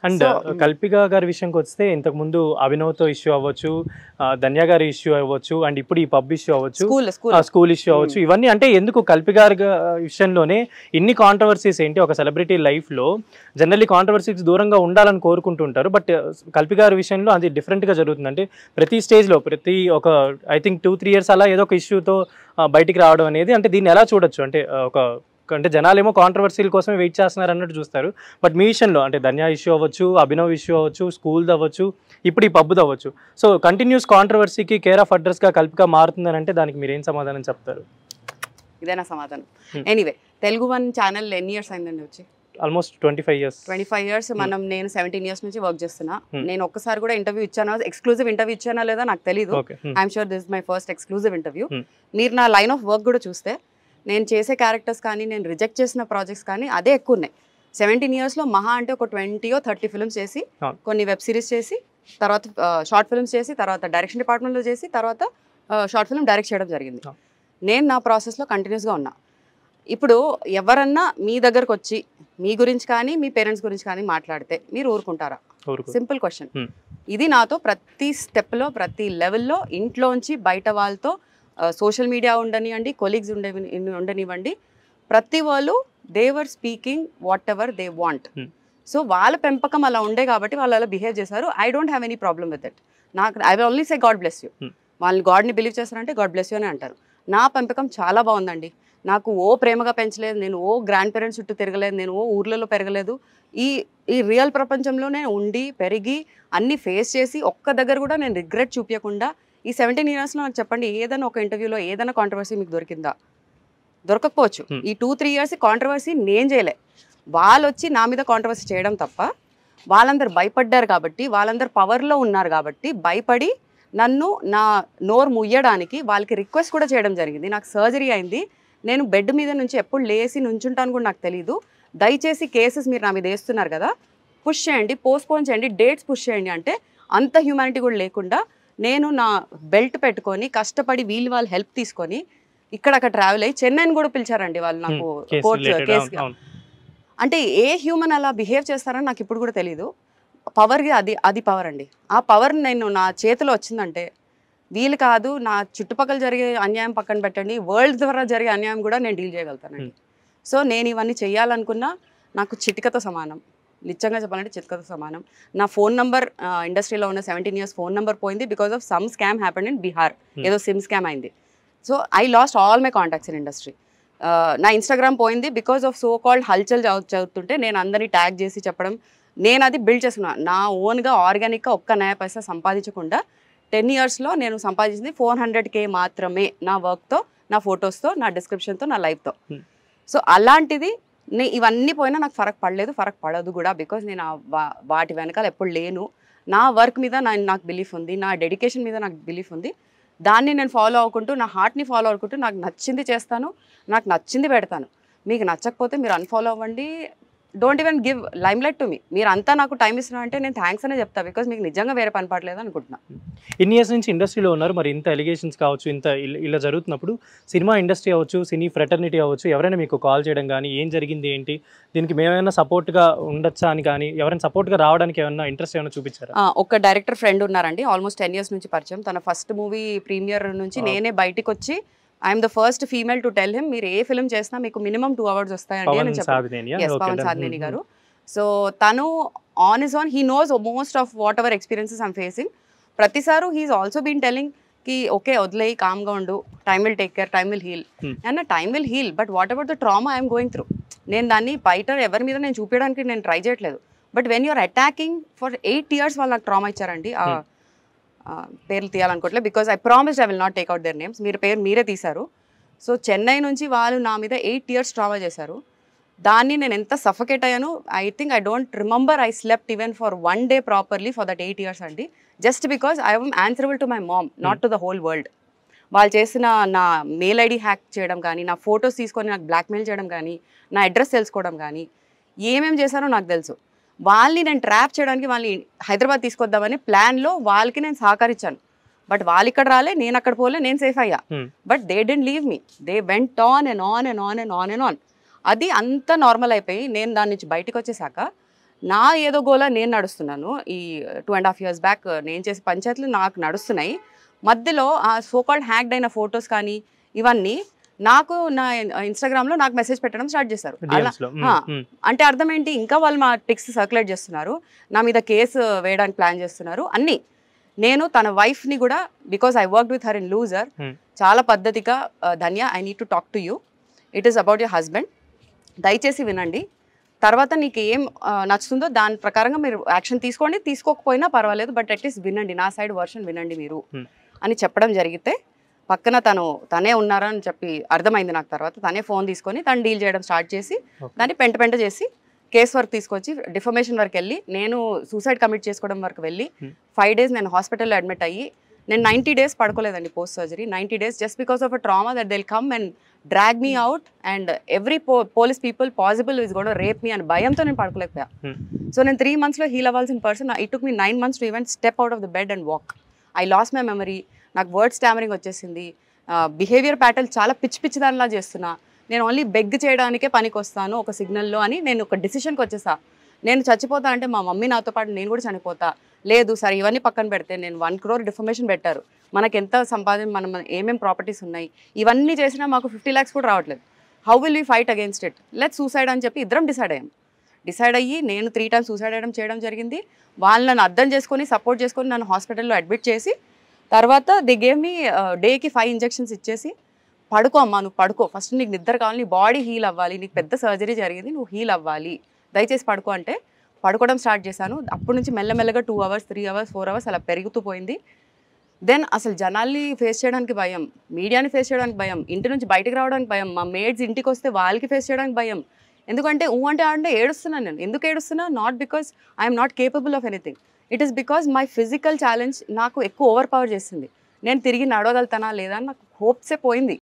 And Kalpika గారి విషయంకి వస్తే ఇంతకు ముందు అభినవ్తో ఇష్యూ అవ్వచ్చు, ధన్య గారి ఇష్యూ అవ్వచ్చు, అండ్ ఇప్పుడు ఈ పబ్ ఇష్యూ అవ్వచ్చు, స్కూల్ ఇష్యూ అవ్వచ్చు, ఇవన్నీ అంటే ఎందుకు కల్పిక గారి విషయంలోనే ఇన్ని కాంట్రవర్సీస్ ఏంటి? ఒక సెలబ్రిటీ లైఫ్లో జనరల్లీ కాంట్రవర్సీస్ దూరంగా ఉండాలని కోరుకుంటుంటారు, బట్ కల్పిక గారి విషయంలో అది డిఫరెంట్గా జరుగుతుంది. అంటే ప్రతి స్టేజ్లో ఒక ఐ థింక్ 2-3 years అలా ఏదో ఒక ఇష్యూతో బయటికి రావడం అనేది, అంటే దీన్ని ఎలా చూడొచ్చు? అంటే జనాలేమో కాంట్రవర్సీల కోసమే వెయిట్ చేస్తున్నారు అన్నట్టు చూస్తారు, బట్ మీ విషయంలో అంటే ధన్య ఇష్యూ అవ్వచ్చు, అభినవ్ ఇష్యూ అవ్వచ్చు, స్కూల్ది అవ్వచ్చు, ఇప్పుడు ఈ పబ్ది అవ్వచ్చు, సో కంటిన్యూస్ కాంట్రవర్సీకి కేర్ ఆఫ్ అడ్రస్గా కల్పిక మారుతుందని అంటే దానికి మీరు ఏం సమాధానం చెప్తారు? ఇదేనా సమాధానం? ఎనీవే, తెలుగు వన్ ఛానల్ ఎన్ని ఇయర్స్ అయిందండి వచ్చి? Almost 25 years. 25 years. నేను 17 years నుంచి వర్క్ చేస్తున్నా. నేను ఒక్కసారి కూడా ఇంటర్వ్యూ ఇచ్చానా, ఎక్స్క్లూజివ్ ఇంటర్వ్యూ ఇచ్చానా లేదా నాకు తెలియదు. I'm sure this is my first exclusive interview. మీరు నా లైన్ ఆఫ్ వర్క్ కూడా చూస్తే నేను చేసే క్యారెక్టర్స్ కానీ, నేను రిజెక్ట్ చేసిన ప్రాజెక్ట్స్ కానీ అదే ఎక్కువ ఉన్నాయి. 17 yearsలో మహా అంటే ఒక 20 or 30 ఫిల్మ్స్ చేసి, కొన్ని వెబ్ సిరీస్ చేసి, తర్వాత షార్ట్ ఫిల్మ్స్ చేసి, తర్వాత డైరెక్షన్ డిపార్ట్మెంట్లో చేసి, తర్వాత షార్ట్ ఫిల్మ్ డైరెక్ట్ చేయడం జరిగింది. నేను నా ప్రాసెస్లో కంటిన్యూస్గా ఉన్నా. ఇప్పుడు ఎవరన్నా మీ దగ్గరకు వచ్చి మీ గురించి కానీ, మీ పేరెంట్స్ గురించి కానీ మాట్లాడితే మీరు ఊరుకుంటారా? Simple question. ఇది నాతో ప్రతి స్టెప్లో, ప్రతి లెవెల్లో, ఇంట్లోంచి బయట వాళ్ళతో, సోషల్ మీడియా ఉండనివ్వండి, కొలీగ్స్ ఉండనివ్వండి, ప్రతి వాళ్ళు they were speaking whatever they want. So వాళ్ళ పెంపకం అలా ఉండే కాబట్టి వాళ్ళు అలా బిహేవ్ చేశారు. I don't have any problem with it. నాకు I will only say God bless you. వాళ్ళని గాడ్ని బిలీవ్ చేస్తారంటే గాడ్ బ్లెస్ యూ అని అంటారు. నా పెంపకం చాలా బాగుందండి. నాకు ప్రేమగా పెంచలేదు, నేను గ్రాండ్ పేరెంట్స్ చుట్టూ తిరగలేదు, నేను ఊర్లలో పెరగలేదు. ఈ రియల్ ప్రపంచంలోనే ఉండి పెరిగి అన్నీ ఫేస్ చేసి ఒక్క దగ్గర కూడా నేను రిగ్రెట్ చూపించకుండా ఈ 17 yearsలో నాకు చెప్పండి, ఏదైనా ఒక ఇంటర్వ్యూలో ఏదైనా కాంట్రవర్సీ మీకు దొరికిందా? దొరకకపోవచ్చు. ఈ 2-3 years కాంట్రవర్సీ నేను చేయలే, వాళ్ళు వచ్చి నా మీద కాంట్రవర్సీ చేయడం తప్ప. వాళ్ళందరూ భయపడ్డారు కాబట్టి, వాళ్ళందరూ పవర్లో ఉన్నారు కాబట్టి భయపడి నన్ను నా నోరు ముయ్యడానికి వాళ్ళకి రిక్వెస్ట్ కూడా చేయడం జరిగింది. నాకు సర్జరీ అయింది, నేను బెడ్ మీద నుంచి ఎప్పుడు లేసి నుంచుంటాను కూడా నాకు తెలీదు. దయచేసి కేసెస్ మీరు నా మీద వేస్తున్నారు కదా, పుష్ చేయండి, పోస్ట్పోన్ చేయండి, డేట్స్ పుష్ చేయండి అంటే అంత హ్యూమానిటీ కూడా లేకుండా నేను నా బెల్ట్ పెట్టుకొని కష్టపడి వాళ్ళు హెల్ప్ తీసుకొని ఇక్కడక్కడ ట్రావెల్ అయ్యి చెన్నైని కూడా పిలిచారండి వాళ్ళు నాకు కోర్టు కేసుగా. అంటే ఏ హ్యూమన్ అలా బిహేవ్ చేస్తారని నాకు ఇప్పుడు కూడా తెలీదు. పవర్కి అది పవర్ అండి. ఆ పవర్ నేను నా చేతిలో వచ్చిందంటే వీలు కాదు, నా చుట్టుపక్కల జరిగే అన్యాయం పక్కన పెట్టండి, వరల్డ్ ద్వారా జరిగే అన్యాయం కూడా నేను డీల్ చేయగలుగుతానండి. సో నేను ఇవన్నీ చేయాలనుకున్నా నాకు చిటికతో సమానం, నిజంగా చెప్పాలంటే చిటికతో సమానం. నా ఫోన్ నెంబర్ ఇండస్ట్రీలో ఉన్న 17 years ఫోన్ నెంబర్ పోయింది because of some scam happened in Bihar. ఏదో సిమ్ స్కామ్ అయింది. So I last all my contacts in industry. నా ఇన్స్టాగ్రామ్ పోయింది బికాస్ ఆఫ్ సో కాల్డ్ హల్చల్ చదువుతుంటే నేను అందరినీ ట్యాగ్ చేసి చెప్పడం, నేను అది బిల్డ్ చేసుకున్నాను నా ఓన్గా ఆర్గానిక్గా. ఒక్క నయా పైసా సంపాదించకుండా 10 yearsలో నేను సంపాదించింది 400K మాత్రమే, నా వర్క్తో, నా ఫొటోస్తో, నా డిస్క్రిప్షన్తో, నా లైఫ్తో. సో అలాంటిది ఇవన్నీ పోయినా నాకు ఫరక్ పడలేదు, ఫరక్ పడదు కూడా, బికాజ్ నేను వాటి వెనకాల ఎప్పుడు లేను. నా వర్క్ మీద నాకు బిలీఫ్ ఉంది, నా డెడికేషన్ మీద నాకు బిలీఫ్ ఉంది. దాన్ని నేను ఫాలో అవ్వకుంటూ, నా హార్ట్ని ఫాలో అవ్వకుంటూ, నాకు నచ్చింది చేస్తాను, నాకు నచ్చింది పెడతాను. మీకు నచ్చకపోతే మీరు అన్ఫాలో అవ్వండి, don't even give limelight to me. మీరు అంతా నాకు టైం ఇస్తున్నా అంటే నేను థ్యాంక్స్ అనే చెప్తా, బికాజ్ మీకు నిజంగా వేరే పని పడలేదు అనుకుంటున్నా. ఇన్ని ఇయర్స్ నుంచి ఇండస్ట్రీలో ఉన్నారు, మరి ఇంత ఎలిగేషన్స్ కావచ్చు, ఇంత ఇలా జరుగుతున్నప్పుడు సినిమా ఇండస్ట్రీ అవ్వచ్చు, సినీ ఫ్రెటర్నిటీ అవ్వచ్చు, ఎవరైనా మీకు కాల్ చేయడం కానీ ఏం జరిగింది ఏంటి, దీనికి మేమైనా సపోర్ట్గా ఉండొచ్చా అని కానీ, ఎవరైనా సపోర్ట్గా రావడానికి ఏమైనా ఇంట్రెస్ట్ ఏమైనా చూపించారా? ఒక డైరెక్టర్ ఫ్రెండ్ ఉన్నారండి, ఆల్మోస్ట్ 10 years నుంచి పరిచయం. తన ఫస్ట్ మూవీ ప్రీమియర్ నుంచి నేనే బయటికి వచ్చి I'm the first female to tell him, మీరు ఏ ఫిల్మ్ చేసినా మీకు మినిమం 2 hours వస్తాయండి అని చెప్పారు. పవన్ సాధనేని గారు. సో తను on is on, he knows most of whatever experiences I'm facing. ప్రతిసారి హీఈస్ ఆల్సో బీన్ టెలింగ్ కి ఓకే వదిలేయి, కామ్గా ఉండు, time will take care, time will heal అన్న. Time will heal, but whatever the trauma I'm going through, నేను దాన్ని బయట ఎవరి మీద నేను చూపించడానికి నేను ట్రై చేయట్లేదు. But when you're attacking for 8 years వాళ్ళు నాకు ట్రామా ఇచ్చారండి. పేర్లు తీయాలనుకోవట్లేదు because I promised I will not take out their names. మీరే తీశారు. సో చెన్నై నుంచి వాళ్ళు నా మీద 8 years ట్రామా చేశారు. దాన్ని నేను ఎంత సఫకేట్ అయ్యాను, I think I don't remember I slept even for 1 day properly for that 8 years అండి. Just because I am answerable to my mom, not to the whole world. వాళ్ళు చేసిన నా మెయిల్ ఐడి హ్యాక్ చేయడం కానీ, నా photos తీసుకొని నాకు blackmail చేయడం కానీ, నా అడ్రస్ తెలుసుకోవడం కానీ, ఏమేమి చేశారో నాకు తెలుసు. వాళ్ళని నేను ట్రాప్ చేయడానికి, వాళ్ళని హైదరాబాద్ తీసుకొద్దామని ప్లాన్లో వాళ్ళకి నేను సహకరించాను. బట్ వాళ్ళు ఇక్కడ రాలే, నేను అక్కడ పోలే, నేను సేఫ్ అయ్యా. But they didn't leave me, they went on and on and on and on and on. అది అంత నార్మల్ అయిపోయి నేను దాని నుంచి బయటకు వచ్చేసాక నా ఏదో గోలా నేను నడుస్తున్నాను. ఈ 2.5 years బ్యాక్ నేను చేసే పంచాయతీలు నాకు నడుస్తున్నాయి. మధ్యలో ఆ సోకాల్డ్ హ్యాక్డ్ అయిన ఫొటోస్ కానీ ఇవన్నీ నాకు నా ఇన్స్టాగ్రామ్లో నాకు మెసేజ్ పెట్టడం స్టార్ట్ చేశారు. అలా అంటే అర్థం ఏంటి, ఇంకా వాళ్ళు మా టిక్స్ సర్క్యులేట్ చేస్తున్నారు, నా మీద కేసు వేయడానికి ప్లాన్ చేస్తున్నారు అన్నీ. నేను తన వైఫ్ని కూడా, because I work with her in loser, చాలా పద్ధతిగా Dhanya I need to talk to you, it is about your husband, దయచేసి వినండి, తర్వాత నీకు ఏం నచ్చుతుందో దాని ప్రకారంగా మీరు యాక్షన్ తీసుకోండి, తీసుకోకపోయినా పర్వాలేదు, బట్ అట్లీస్ట్ వినండి, నా సైడ్ వర్షన్ వినండి మీరు అని చెప్పడం జరిగితే పక్కన తనే ఉన్నారా అని చెప్పి అర్థమైంది నాకు. తర్వాత తనే ఫోన్ తీసుకొని తను డీల్ చేయడం స్టార్ట్ చేసి దాన్ని పెంట చేసి కేసు వరకు తీసుకొచ్చి డిఫర్మేషన్ వరకు వెళ్ళి, నేను సూసైడ్ కమిట్ చేసుకోవడం వరకు వెళ్ళి 5 days నేను హాస్పిటల్లో అడ్మిట్ అయ్యి, నేను 90 days పడుకోలేదండి post surgery. 90 days just because of a trauma that they will come and drag me out and every police people possible is gonna rape me అని భయంతో నేను పడుకోలేకపోయా. సో నేను 3 monthsలో హీల్ అవ్వాల్సిన person, it took me 9 months to even step out of the bed and walk. I lost my memory, నాకు word stammering వచ్చేసింది, behaviour pattern చాలా పిచ్చి దానిలా చేస్తున్నా, నేను ఓన్లీ బెగ్ చేయడానికే పనికి వస్తాను ఒక సిగ్నల్లో అని నేను ఒక డిసిషన్కి వచ్చేసా. నేను చచ్చిపోతా అంటే మా మమ్మీ నాతో పాటు నేను కూడా చనిపోతా, లేదు సరే ఇవన్నీ పక్కన పెడితే నేను 1 crore డిఫర్మేషన్ పెట్టారు, మనకి ఎంత సంపాదన, మనం ఏమేమి ప్రాపర్టీస్ ఉన్నాయి, ఇవన్నీ చేసినా మాకు 50 lakhs కూడా రావట్లేదు, how will we fight against it, let's suicide అని చెప్పి ఇద్దరం డిసైడ్ అయ్యి నేను 3 times సూసైడ్ చేయడం జరిగింది. వాళ్ళు నన్ను అర్థం చేసుకొని సపోర్ట్ చేసుకొని నన్ను హాస్పిటల్లో అడ్మిట్ చేసి, తర్వాత ది గేవ్ మీ డేకి 5 injections ఇచ్చేసి, పడుకో అమ్మా, నువ్వు పడుకో, ఫస్ట్ నీకు నిద్ర కావాలి, నీ బాడీ హీల్ అవ్వాలి, నీకు పెద్ద సర్జరీ జరిగింది, నువ్వు హీల్ అవ్వాలి, దయచేసి పడుకో అంటే పడుకోవడం స్టార్ట్ చేశాను. అప్పటి నుంచి మెల్లమెల్లగా 2 hours 3 hours 4 hours అలా పెరుగుతూ పోయింది. దెన్ అసలు జనాల్ని ఫేస్ చేయడానికి భయం, మీడియాని ఫేస్ చేయడానికి భయం, ఇంటి నుంచి బయటకు రావడానికి భయం, మా మేడ్స్ ఇంటికి వస్తే వాళ్ళకి ఫేస్ చేయడానికి భయం. ఎందుకంటే అంటే ఏడుస్తున్నాను నేను. ఎందుకు ఏడుస్తున్నా? Not because I'm not capable of anything, it is because my physical challenge నాకు ఎక్కువ ఓవర్ పవర్ చేసింది. నేను తిరిగి నడవగలుగుతానా లేదా అని నాకు హోప్సే పోయింది.